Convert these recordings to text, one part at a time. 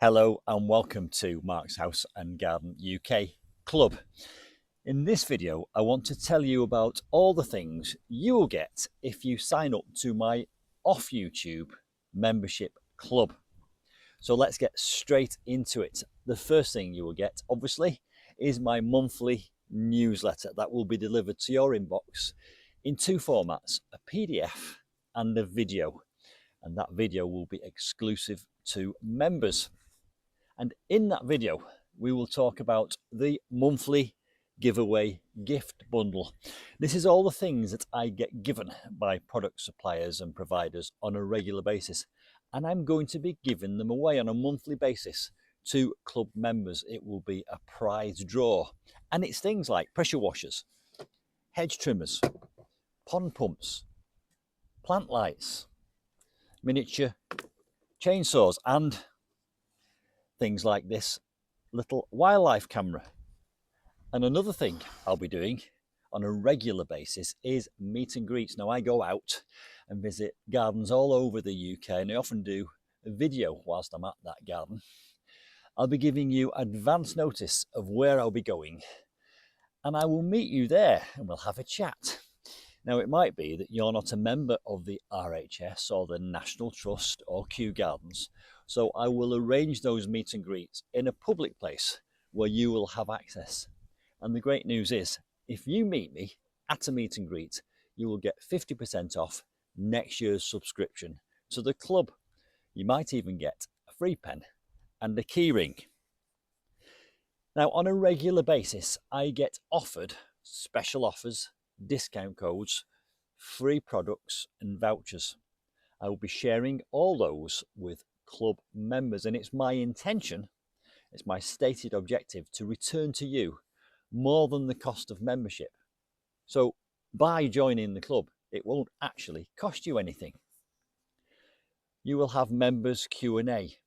Hello and welcome to Mark's House and Garden UK Club. In this video, I want to tell you about all the things you will get if you sign up to my off YouTube membership club. So let's get straight into it. The first thing you will get, obviously, is my monthly newsletter that will be delivered to your inbox in two formats, a PDF and a video. And that video will be exclusive to members. And in that video, we will talk about the monthly giveaway gift bundle. This is all the things that I get given by product suppliers and providers on a regular basis. And I'm going to be giving them away on a monthly basis to club members. It will be a prize draw. And it's things like pressure washers, hedge trimmers, pond pumps, plant lights, miniature chainsaws, and things like this little wildlife camera. And another thing I'll be doing on a regular basis is meet and greets. Now, I go out and visit gardens all over the UK, and I often do a video whilst I'm at that garden. I'll be giving you advance notice of where I'll be going, and I will meet you there and we'll have a chat. Now, it might be that you're not a member of the RHS or the National Trust or Kew Gardens, so I will arrange those meet and greets in a public place where you will have access. And the great news is, if you meet me at a meet and greet, you will get 50% off next year's subscription to the club. You might even get a free pen and a key ring. Now, on a regular basis, I get offered special offers, discount codes, free products and vouchers. I will be sharing all those with club members, and it's my intention, it's my stated objective to return to you more than the cost of membership. So by joining the club, it won't actually cost you anything. You will have members Q&A.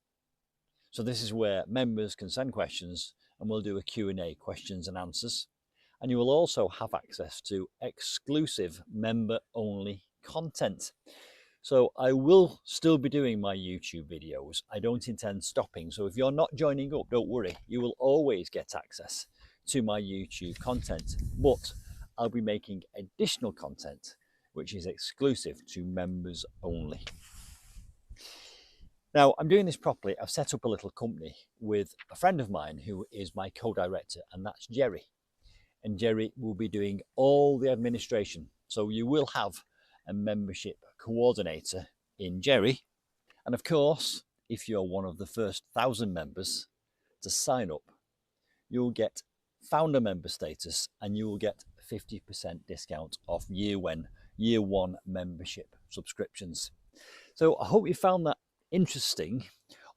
So this is where members can send questions and we'll do a Q&A, questions and answers. And you will also have access to exclusive member-only content. So I will still be doing my YouTube videos. I don't intend stopping. So if you're not joining up, don't worry. You will always get access to my YouTube content. But I'll be making additional content, which is exclusive to members only. Now, I'm doing this properly. I've set up a little company with a friend of mine who is my co-director, and that's Jerry. And Jerry will be doing all the administration. So you will have a membership coordinator in Jerry. And of course, if you're one of the first 1,000 members to sign up, you'll get founder member status and you will get 50% discount off year one membership subscriptions. So I hope you found that interesting.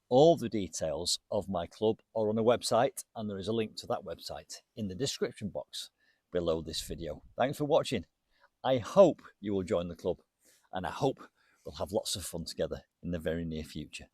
All the details of my club are on a website, and there is a link to that website in the description box below this video. Thanks for watching. I hope you will join the club, and I hope we'll have lots of fun together in the very near future.